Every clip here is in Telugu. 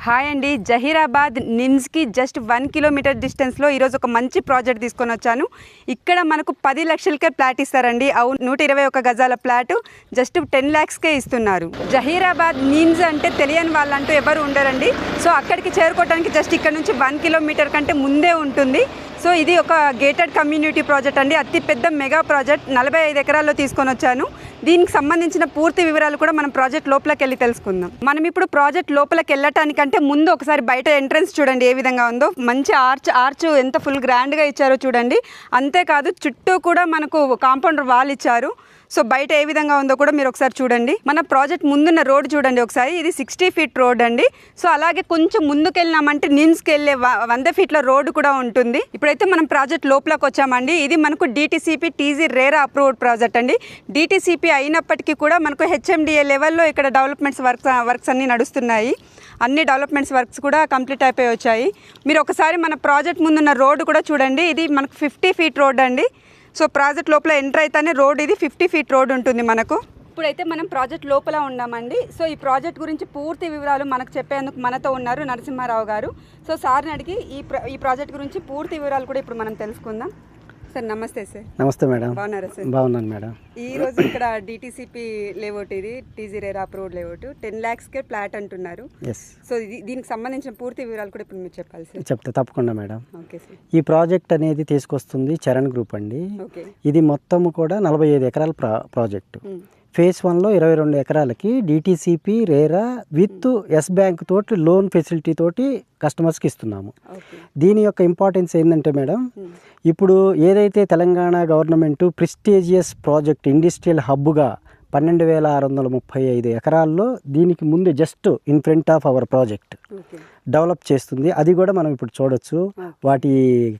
హాయ్ అండి, జహీరాబాద్ నిమ్స్కి జస్ట్ 1 కిలోమీటర్ డిస్టెన్స్లో ఈరోజు ఒక మంచి ప్రాజెక్ట్ తీసుకొని వచ్చాను. ఇక్కడ మనకు 10 లక్షలకే ప్లాట్ ఇస్తారండి. 121 గజాల ప్లాట్ జస్ట్ 10 lakhsకే ఇస్తున్నారు. జహీరాబాద్ నిమ్స్ అంటే తెలియని వాళ్ళంటూ ఎవరు ఉండరండి. సో అక్కడికి చేరుకోవడానికి జస్ట్ ఇక్కడ నుంచి 1 కిలోమీటర్ కంటే ముందే ఉంటుంది. సో ఇది ఒక గేటెడ్ కమ్యూనిటీ ప్రాజెక్ట్ అండి, అతి పెద్ద మెగా ప్రాజెక్ట్. 45 ఎకరాల్లో తీసుకొని వచ్చాను. దీనికి సంబంధించిన పూర్తి వివరాలు కూడా మనం ప్రాజెక్ట్ లోపలికి వెళ్ళి తెలుసుకుందాం. మనం ఇప్పుడు ప్రాజెక్ట్ లోపలికి వెళ్ళటానికంటే ముందు ఒకసారి బయట ఎంట్రన్స్ చూడండి ఏ విధంగా ఉందో. మంచి ఆర్చ్ ఎంత ఫుల్ గ్రాండ్గా ఇచ్చారో చూడండి. అంతేకాదు చుట్టూ కూడా మనకు కాంపౌండ్ వాల్ ఇచ్చారు. సో బయట ఏ విధంగా ఉందో కూడా మీరు ఒకసారి చూడండి. మన ప్రాజెక్ట్ ముందున్న రోడ్ చూడండి ఒకసారి. ఇది 60 feet రోడ్ అండి. సో అలాగే కొంచెం ముందుకు వెళ్ళినామంటే నిమ్స్కి వెళ్ళే 100 feet రోడ్డు కూడా ఉంటుంది. ఇప్పుడైతే మనం ప్రాజెక్ట్ లోపలికి వచ్చామండి. ఇది మనకు DTCP TZ RERA approved project అండి. DTCP అయినప్పటికీ కూడా మనకు HMDA లెవెల్లో ఇక్కడ డెవలప్మెంట్స్ వర్క్స్ అన్నీ నడుస్తున్నాయి. అన్ని డెవలప్మెంట్స్ వర్క్స్ కూడా కంప్లీట్ అయిపోయి వచ్చాయి. మీరు ఒకసారి మన ప్రాజెక్ట్ ముందున్న రోడ్డు కూడా చూడండి. ఇది మనకు 50 feet రోడ్ అండి. సో ప్రాజెక్ట్ లోపల ఎంటర్ అయితేనే రోడ్ ఇది 50 feet రోడ్ ఉంటుంది మనకు. ఇప్పుడైతే మనం ప్రాజెక్ట్ లోపల ఉన్నామండి. సో ఈ ప్రాజెక్ట్ గురించి పూర్తి వివరాలు మనకు చెప్పేందుకు మనతో ఉన్నారు నరసింహారావు గారు. సో సార్ని అడిగి ఈ ప్రాజెక్ట్ గురించి పూర్తి వివరాలు కూడా ఇప్పుడు మనం తెలుసుకుందాం. సార్ నమస్తే. సార్ నమస్తే మేడం. బాగున్నారా సార్? బాగున్నాను మేడం. ఈరోజు ఇక్కడ DTCP లేఅవుట్, ఇది TZ RERA అప్రూవ్డ్ లేఅవుట్, 10 lakhsకే ఫ్లాట్ అంటున్నారు. సో దీనికి సంబంధించిన పూర్తి వివరాలు కూడా ఇప్పుడు మీరు చెప్పాలి సార్. చెప్తా తప్పకుండా మేడం. Okay sir. ఈ ప్రాజెక్ట్ అనేది తీసుకొస్తుంది చరణ్ గ్రూప్ అండి. ఓకే. ఇది మొత్తం కూడా 45 ఎకరాల ప్రాజెక్టు. ఫేజ్ 1లో 22 ఎకరాలకి DTCP RERA with Yes Bank తోటి లోన్ ఫెసిలిటీ తోటి కస్టమర్స్కి ఇస్తున్నాము. దీని యొక్క ఇంపార్టెన్స్ ఏంటంటే మేడం, ఇప్పుడు ఏదైతే Telangana government prestigious project industrial హబ్గా 12,635 ఎకరాల్లో దీనికి ముందు just in front of our project develop చేస్తుంది. అది కూడా మనం ఇప్పుడు చూడొచ్చు. వాటి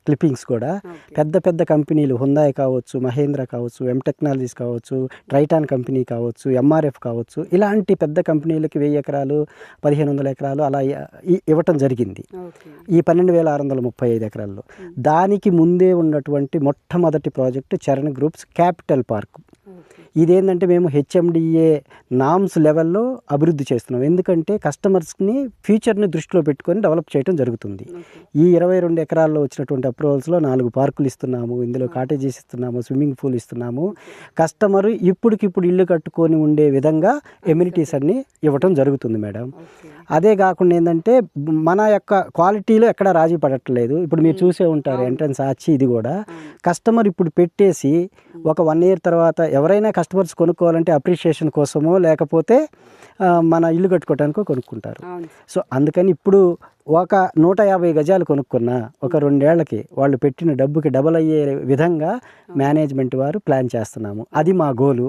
క్లిప్పింగ్స్ కూడా పెద్ద పెద్ద కంపెనీలు హుందాయ్ కావచ్చు, మహేంద్ర కావచ్చు, M టెక్నాలజీస్ కావచ్చు, ట్రైటాన్ కంపెనీ కావచ్చు, MRF కావచ్చు, ఇలాంటి పెద్ద కంపెనీలకి 1000 ఎకరాలు 1500 ఎకరాలు అలా ఇవ్వటం జరిగింది ఈ 12,635 ఎకరాల్లో. దానికి ముందే ఉన్నటువంటి మొట్టమొదటి project Charan groups capital park. ఇదేంటంటే మేము HMDA నామ్స్ లెవెల్లో అభివృద్ధి చేస్తున్నాం. ఎందుకంటే కస్టమర్స్ని ఫ్యూచర్ని దృష్టిలో పెట్టుకొని డెవలప్ చేయడం జరుగుతుంది. ఈ 22 ఎకరాల్లో వచ్చినటువంటి అప్రూవల్స్లో 4 పార్కులు ఇస్తున్నాము. ఇందులో కాటేజెస్ ఇస్తున్నాము, స్విమ్మింగ్ పూల్ ఇస్తున్నాము. కస్టమర్ ఇప్పటికిప్పుడు ఇల్లు కట్టుకొని ఉండే విధంగా ఎమ్యూనిటీస్ అన్నీ ఇవ్వటం జరుగుతుంది మేడం. అదే కాకుండా ఏంటంటే మన యొక్క క్వాలిటీలో ఎక్కడ రాజీ పడట్లేదు. ఇప్పుడు మీరు చూసే ఉంటారు ఎంట్రన్స్ ఆర్చి. ఇది కూడా కస్టమర్ ఇప్పుడు పెట్టేసి ఒక 1 year తర్వాత ఎవరైనా కస్టమర్స్ కొనుక్కోవాలంటే అప్రిషియేషన్ కోసమో లేకపోతే మన ఇల్లు కట్టుకోవడానికో కొనుక్కుంటారు. సో అందుకని ఇప్పుడు ఒక 150 గజాలు కొనుక్కున్న ఒక 2 ఏళ్లకి వాళ్ళు పెట్టిన డబ్బుకి డబల్ అయ్యే విధంగా మేనేజ్మెంట్ వారు ప్లాన్ చేస్తున్నాము. అది మా గోలు.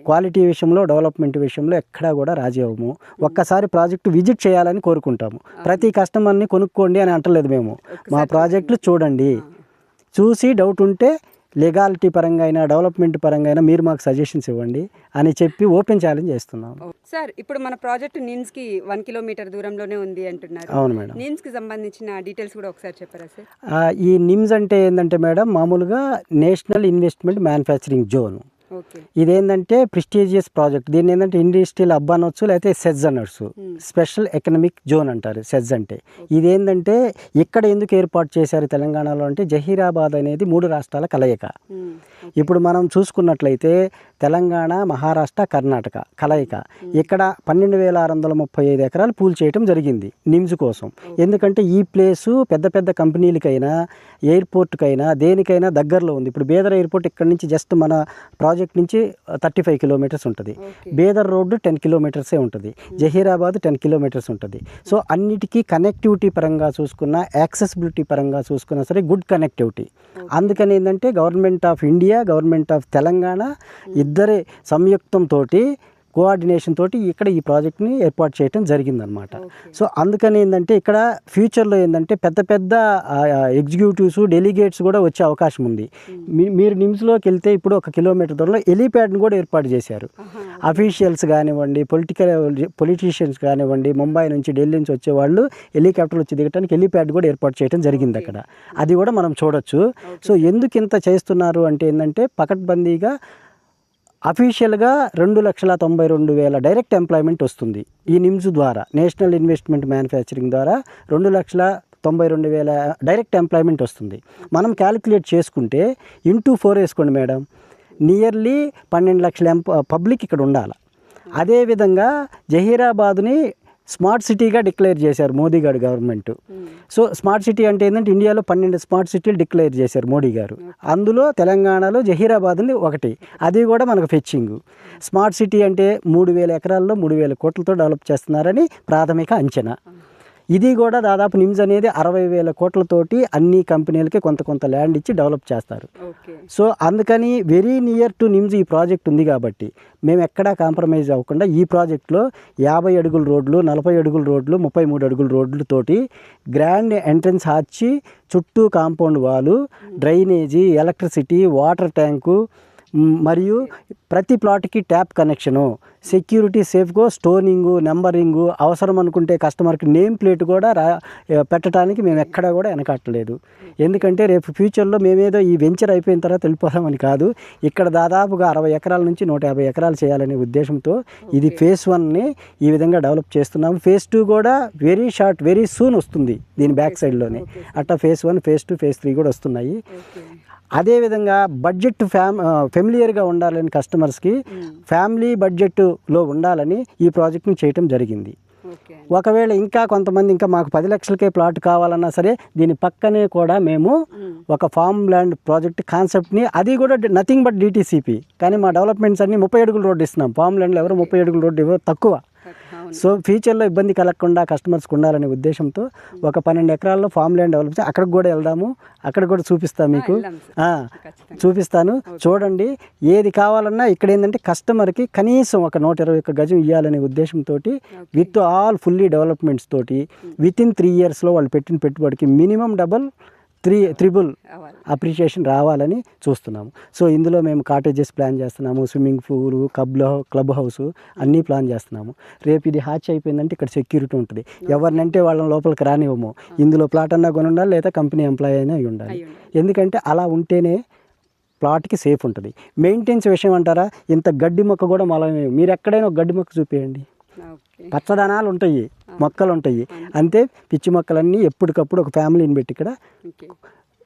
క్వాలిటీ విషయంలో, డెవలప్మెంట్ విషయంలో ఎక్కడా కూడా రాజీ అవ్వము. ఒక్కసారి ప్రాజెక్టు విజిట్ చేయాలని కోరుకుంటాము. ప్రతి కస్టమర్ని కొనుక్కోండి అని అంటలేదు మేము. మా ప్రాజెక్టులు చూడండి, చూసి డౌట్ ఉంటే లీగాలిటీ పరంగా అయినా డెవలప్మెంట్ పరంగా అయినా మీరు మాకు సజెషన్స్ ఇవ్వండి అని చెప్పి ఓపెన్ ఛాలెంజ్ చేస్తున్నాం. సార్ ఇప్పుడు మన ప్రాజెక్ట్ నిమ్స్కి 1 కిలోమీటర్ దూరంలోనే ఉంది అంటున్నారు. అవును మేడం. నిమ్స్కి సంబంధించిన డీటెయిల్స్ కూడా ఒకసారి చెప్పరా సార్? ఈ నిమ్స్ అంటే ఏంటంటే మేడం, మామూలుగా నేషనల్ ఇన్వెస్ట్మెంట్ మ్యానుఫ్యాక్చరింగ్ జోన్. ఇదేంటంటే ప్రెస్టీజియస్ ప్రాజెక్ట్. దీన్ని ఏంటంటే ఇండస్ట్రియల్ హబ్ అనొచ్చు, లేకపోతే సెజ్ అనొచ్చు. స్పెషల్ ఎకనామిక్ జోన్ అంటారు సెజ్ అంటే. ఇదేంటంటే ఇక్కడ ఎందుకు ఏర్పాటు చేశారు తెలంగాణలో అంటే, జహీరాబాద్ అనేది 3 రాష్ట్రాల కలయిక. ఇప్పుడు మనం చూసుకున్నట్లయితే తెలంగాణ, మహారాష్ట్ర, కర్ణాటక కలయిక. ఇక్కడ 12,635 ఎకరాలు పూల్ చేయడం జరిగింది నిమ్స్ కోసం. ఎందుకంటే ఈ ప్లేసు పెద్ద పెద్ద కంపెనీలకైనా, ఎయిర్పోర్ట్కైనా, దేనికైనా దగ్గరలో ఉంది. ఇప్పుడు బీదర్ ఎయిర్పోర్ట్ ఇక్కడ నుంచి జస్ట్ మన ప్రాజెక్ట్ నుంచి 35 kilometers ఉంటుంది. బీదర్ రోడ్డు 10 kilometers ఉంటుంది. జహీరాబాద్ 10 kilometers ఉంటుంది. సో అన్నిటికీ కనెక్టివిటీ పరంగా చూసుకున్నా, యాక్సెసిబిలిటీ పరంగా చూసుకున్నా సరే గుడ్ కనెక్టివిటీ. అందుకని ఏంటంటే government of India, government of Telangana ఇద్దరే సంయుక్తంతో కోఆర్డినేషన్ తోటి ఇక్కడ ఈ ప్రాజెక్ట్ని ఏర్పాటు చేయడం జరిగిందనమాట. సో అందుకని ఏంటంటే ఇక్కడ ఫ్యూచర్లో ఏంటంటే పెద్ద పెద్ద ఎగ్జిక్యూటివ్స్, డెలిగేట్స్ కూడా వచ్చే అవకాశం ఉంది. మీరు నిమ్స్లోకి వెళ్తే ఇప్పుడు 1 kilometer దూరంలో హెలీప్యాడ్ని కూడా ఏర్పాటు చేశారు. అఫీషియల్స్ కానివ్వండి, పొలిటీషియన్స్ కానివ్వండి, ముంబై నుంచి, ఢిల్లీ నుంచి వచ్చేవాళ్ళు హెలికాప్టర్లు వచ్చి దిగడానికి హెలీప్యాడ్ కూడా ఏర్పాటు చేయడం జరిగింది అక్కడ. అది కూడా మనం చూడొచ్చు. సో ఎందుకు ఇంత చేస్తున్నారు అంటే ఏంటంటే పకడ్బందీగా అఫీషియల్గా 2,92,000 డైరెక్ట్ ఎంప్లాయ్మెంట్ వస్తుంది ఈ నిమ్స్ ద్వారా. నేషనల్ ఇన్వెస్ట్మెంట్ మ్యానుఫ్యాక్చరింగ్ ద్వారా 2,92,000 డైరెక్ట్ ఎంప్లాయ్మెంట్ వస్తుంది. మనం క్యాలిక్యులేట్ చేసుకుంటే ఇంటూ 4 వేసుకోండి మేడం, నియర్లీ 12 లక్షల పబ్లిక్ ఇక్కడ ఉండాలి. అదేవిధంగా జహీరాబాద్ని స్మార్ట్ సిటీగా డిక్లేర్ చేశారు మోదీ గారు గవర్నమెంట్. సో స్మార్ట్ సిటీ అంటే ఏంటంటే ఇండియాలో 12 స్మార్ట్ సిటీలు డిక్లేర్ చేశారు మోడీ గారు. అందులో తెలంగాణలో జహీరాబాద్ని ఒకటి, అది కూడా మనకు ఫెచ్చింగ్. స్మార్ట్ సిటీ అంటే 3,000 ఎకరాల్లో 3,000 కోట్లతో డెవలప్ చేస్తున్నారని ప్రాథమిక అంచనా. ఇది కూడా దాదాపు నిమ్స్ అనేది 60,000 కోట్లతోటి అన్ని కంపెనీలకి కొంత ల్యాండ్ ఇచ్చి డెవలప్ చేస్తారు. సో అందుకని వెరీ నియర్ టు నిమ్స్ ఈ ప్రాజెక్ట్ ఉంది కాబట్టి మేము ఎక్కడా కాంప్రమైజ్ అవ్వకుండా ఈ ప్రాజెక్ట్లో 50 అడుగుల రోడ్లు, 40 అడుగుల రోడ్లు, 33 అడుగుల రోడ్లతోటి గ్రాండ్ ఎంట్రన్స్ హార్చి, చుట్టూ కాంపౌండ్ వాలు, డ్రైనేజీ, ఎలక్ట్రిసిటీ, వాటర్ ట్యాంకు, మరియు ప్రతి ప్లాట్కి ట్యాప్ కనెక్షను, సెక్యూరిటీ సేఫ్గా స్టోనింగు, నెంబరింగు, అవసరం అనుకుంటే కస్టమర్కి నేమ్ ప్లేట్ కూడా పెట్టడానికి మేము ఎక్కడా కూడా వెనకట్టలేదు. ఎందుకంటే రేపు ఫ్యూచర్లో మేమేదో ఈ వెంచర్ అయిపోయిన తర్వాత వెళ్ళిపోదామని కాదు, ఇక్కడ దాదాపుగా 60 ఎకరాల నుంచి 150 ఎకరాలు చేయాలనే ఉద్దేశంతో ఇది ఫేజ్ 1ని ఈ విధంగా డెవలప్ చేస్తున్నాము. ఫేజ్ 2 కూడా వెరీ సూన్ వస్తుంది దీని బ్యాక్ సైడ్లోనే. అట్లా ఫేజ్ 1, ఫేజ్ 2, ఫేజ్ 3 కూడా వస్తున్నాయి. అదేవిధంగా బడ్జెట్ ఫెమిలియర్గా ఉండాలని కస్టమర్స్కి, ఫ్యామిలీ బడ్జెట్లో ఉండాలని ఈ ప్రాజెక్ట్ని చేయటం జరిగింది. ఒకవేళ ఇంకా కొంతమంది ఇంకా మాకు 10 లక్షలకే ప్లాట్ కావాలన్నా సరే దీని పక్కనే కూడా మేము ఒక ఫామ్ ల్యాండ్ ప్రాజెక్ట్ కాన్సెప్ట్ని, అది కూడా నథింగ్ బట్ DTCP, కానీ మా డెవలప్మెంట్స్ అన్ని 30 అడుగుల రోడ్డు ఇస్తున్నాం. ఫామ్ ల్యాండ్లో ఎవరు 30 అడుగుల రోడ్డు ఇవ్వరు, తక్కువ. సో ఫ్యూచర్లో ఇబ్బంది కలగకుండా కస్టమర్స్కి ఉండాలనే ఉద్దేశంతో ఒక 12 ఎకరాల్లో ఫామ్ ల్యాండ్ డెవలప్ చేసి అక్కడికి కూడా వెళ్దాము, అక్కడ కూడా చూపిస్తాను మీకు, చూపిస్తాను. చూడండి, ఏది కావాలన్నా ఇక్కడ ఏంటంటే కస్టమర్కి కనీసం ఒక 121 గజం ఇవ్వాలనే ఉద్దేశంతో విత్ ఆల్ ఫుల్లీ డెవలప్మెంట్స్ తోటి వితిన్ 3 ఇయర్స్లో వాళ్ళు పెట్టిన పెట్టుబడికి మినిమం త్రిబుల్ అప్రిషియేషన్ రావాలని చూస్తున్నాము. సో ఇందులో మేము కాటేజెస్ ప్లాన్ చేస్తున్నాము, స్విమ్మింగ్ పూల్, క్లబ్ హౌస్ అన్నీ ప్లాన్ చేస్తున్నాము. రేపు ఇది హ్యాచ్ అయిపోయిందంటే ఇక్కడ సెక్యూరిటీ ఉంటుంది, ఎవరినంటే వాళ్ళని లోపలికి రానివ్వము. ఇందులో ప్లాట్ అన్నా కొని ఉండాలి, లేదా కంపెనీ ఎంప్లాయీ అయినా అయి ఉండాలి. ఎందుకంటే అలా ఉంటేనే ప్లాట్కి సేఫ్ ఉంటుంది. మెయింటెనెన్స్ విషయం అంటారా, ఇంత గడ్డి మొక్క కూడా మళ్ళీ మీరు ఎక్కడైనా ఒక గడ్డి మొక్క చూపేయండి, పచ్చదనాలు ఉంటాయి, మొక్కలు ఉంటాయి. అంతే పిచ్చి మొక్కలన్నీ ఎప్పటికప్పుడు ఒక ఫ్యామిలీని పెట్టి ఇక్కడ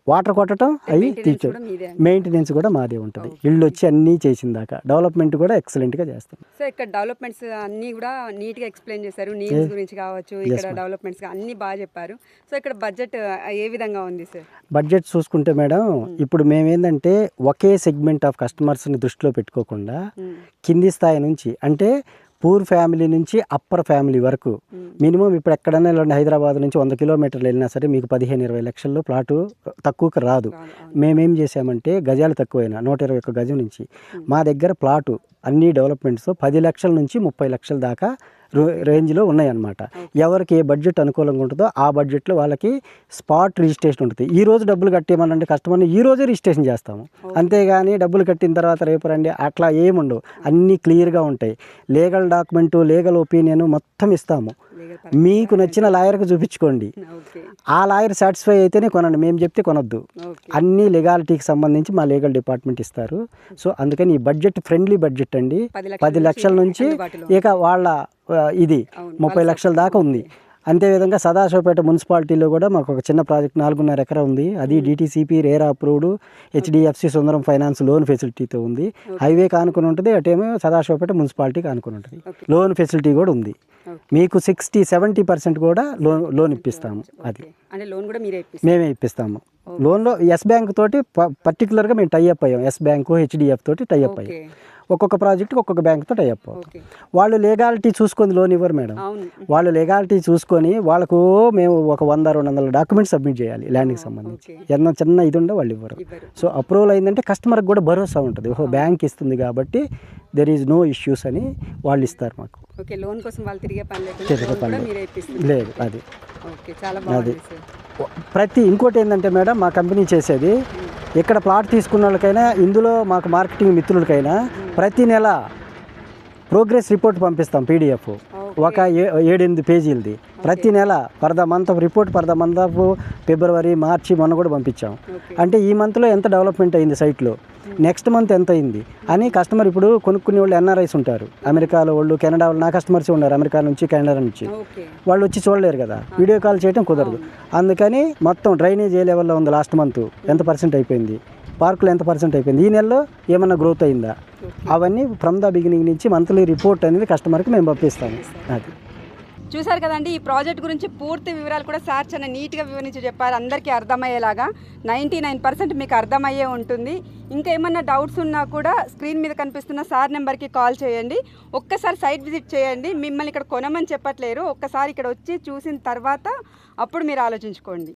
వాటర్ కొట్టడం అవి తీర్చడం, మెయింటెనెన్స్ కూడా మాదే ఉంటుంది. ఇళ్ళు వచ్చి అన్నీ చేసిన దాకా డెవలప్మెంట్ కూడా ఎక్సలెంట్గా చేస్తాం. సో ఇక్కడ డెవలప్మెంట్స్ అన్నీ కూడా నీట్గా ఎక్స్ప్లెయిన్ చేశారు, నీడ్స్ గురించి కావచ్చు, ఇక్కడ డెవలప్మెంట్స్ అన్నీ బాగా చెప్పారు. సో ఇక్కడ బడ్జెట్ ఏ విధంగా ఉంది సార్? బడ్జెట్ చూసుకుంటే మేడం, ఇప్పుడు మేమేంటంటే ఒకే సెగ్మెంట్ ఆఫ్ కస్టమర్స్ని దృష్టిలో పెట్టుకోకుండా కింది స్థాయి నుంచి అంటే పూర్ ఫ్యామిలీ నుంచి అప్పర్ ఫ్యామిలీ వరకు మినిమం ఇప్పుడు ఎక్కడైనా హైదరాబాద్ నుంచి 100 కిలోమీటర్లు వెళ్ళినా సరే మీకు 15-20 లక్షల్లో ప్లాటు తక్కువకి రాదు. మేమేం చేసామంటే గజాలు తక్కువైనా 121 గజం నుంచి మా దగ్గర ప్లాటు అన్ని డెవలప్మెంట్స్ 10 లక్షల నుంచి 30 లక్షల దాకా రేంజ్లో ఉన్నాయన్నమాట. ఎవరికి ఏ బడ్జెట్ అనుకూలంగా ఉంటుందో ఆ బడ్జెట్లో వాళ్ళకి స్పాట్ రిజిస్ట్రేషన్ ఉంటుంది. ఈ రోజు డబ్బులు కట్టేయమనంటే కస్టమర్ని ఈ రోజే రిజిస్ట్రేషన్ చేస్తాము, అంతేగాని డబ్బులు కట్టిన తర్వాత రేపు రండి అట్లా ఏముండవు. అన్నీ క్లియర్గా ఉంటాయి. లీగల్ డాక్యుమెంటు, లీగల్ ఒపీనియన్ మొత్తం ఇస్తాము. మీకు నచ్చిన లాయర్కి చూపించుకోండి, ఆ లాయర్ సాటిస్ఫై అయితేనే కొనండి, మేము చెప్తే కొనొద్దు. అన్ని లీగాలిటీకి సంబంధించి మా లీగల్ డిపార్ట్మెంట్ ఇస్తారు. సో అందుకని ఈ బడ్జెట్ ఫ్రెండ్లీ బడ్జెట్ అండి. 10 లక్షల నుంచి ఇక వాళ్ళ ఇది 30 లక్షల దాకా ఉంది. అంతేవిధంగా సదాశివపేట మున్సిపాలిటీలో కూడా మాకు ఒక చిన్న ప్రాజెక్ట్ 4.5 ఎకరా ఉంది. అది DTCP రేరా అప్రూవ్డ్ HDFC సుందరం ఫైనాన్స్ లోన్ ఫెసిలిటీతో ఉంది. హైవే కానుకొని ఉంటుంది, అటేమో సదాశివపేట మున్సిపాలిటీ కానుకొని ఉంటుంది. లోన్ ఫెసిలిటీ కూడా ఉంది. మీకు 60-70% కూడా లోన్ ఇప్పిస్తాము. అది అంటే లోన్ కూడా మేమే ఇప్పిస్తాము. లోన్లో ఎస్ బ్యాంక్ తోటి పర్టికులర్గా మేము టైఅప్ అయ్యాం. ఎస్ బ్యాంకు, HDF తోటి టైఅప్ అయ్యాం. ఒక్కొక్క ప్రాజెక్ట్కి ఒక్కొక్క బ్యాంక్తో టైఅప్ అవుతాం. వాళ్ళు లీగాలిటీ చూసుకొని లోన్ ఇవ్వరు మేడం. వాళ్ళు లీగాలిటీ చూసుకొని వాళ్ళకు మేము ఒక 100-200 డాక్యుమెంట్స్ సబ్మిట్ చేయాలి ల్యాండ్కి సంబంధించి. ఏదన్నా చిన్న ఇది ఉండే వాళ్ళు ఇవ్వరు. సో అప్రూవల్ అయిందంటే కస్టమర్కి కూడా భరోసా ఉంటుంది, ఓహో బ్యాంక్ ఇస్తుంది కాబట్టి దెర్ ఈజ్ నో ఇష్యూస్ అని వాళ్ళు ఇస్తారు మాకు. లోన్ కోసం వాళ్ళు తిరిగే పని లేదు. అది అది ఇంకోటి ఏంటంటే మేడం, మా కంపెనీ చేసేది ఇక్కడ ప్లాట్ తీసుకున్న వాళ్ళకైనా ఇందులో మాకు మార్కెటింగ్ మిత్రులకైనా ప్రతి నెల ప్రోగ్రెస్ రిపోర్ట్ పంపిస్తాం PDF. ఒక 7-8 పేజీలది ప్రతి నెల for the month of report for the month of February, March మొన్న కూడా పంపించాం. అంటే ఈ మంత్లో ఎంత డెవలప్మెంట్ అయింది సైట్లో, నెక్స్ట్ మంత్ ఎంత అయింది అని కస్టమర్ ఇప్పుడు కొనుక్కునే వాళ్ళు ఎన్ఆర్ఐస్ ఉంటారు, అమెరికాలో వాళ్ళు, కెనడా వాళ్ళు, నా కస్టమర్స్ ఉన్నారు అమెరికా నుంచి, కెనడా నుంచి. వాళ్ళు వచ్చి చూడలేరు కదా, వీడియో కాల్ చేయడం కుదరదు. అందుకని మొత్తం డ్రైనేజ్ ఏ లెవెల్లో ఉంది, లాస్ట్ మంత్ ఎంత పర్సెంట్ అయిపోయింది, పార్కులో ఎంత పర్సెంట్ అయిపోయింది, ఈ నెలలో ఏమన్నా గ్రోత్ అయిందా, అవన్నీ ఫ్రమ్ ద బిగినింగ్ నుంచి మంత్లీ రిపోర్ట్ అనేది కస్టమర్కి మేము పంపిస్తాము. అది చూసారు కదండి, ఈ ప్రాజెక్ట్ గురించి పూర్తి వివరాలు కూడా సార్ చాలా నీట్గా వివరించి చెప్పారు, అందరికీ అర్థమయ్యేలాగా. 99% మీకు అర్థమయ్యే ఉంటుంది. ఇంకా ఏమన్నా డౌట్స్ ఉన్నా కూడా స్క్రీన్ మీద కనిపిస్తున్న సార్ నెంబర్కి కాల్ చేయండి. ఒక్కసారి సైట్ విజిట్ చేయండి. మిమ్మల్ని ఇక్కడ కొనమని చెప్పట్లేరు, ఒక్కసారి ఇక్కడ వచ్చి చూసిన తర్వాత అప్పుడు మీరు ఆలోచించుకోండి.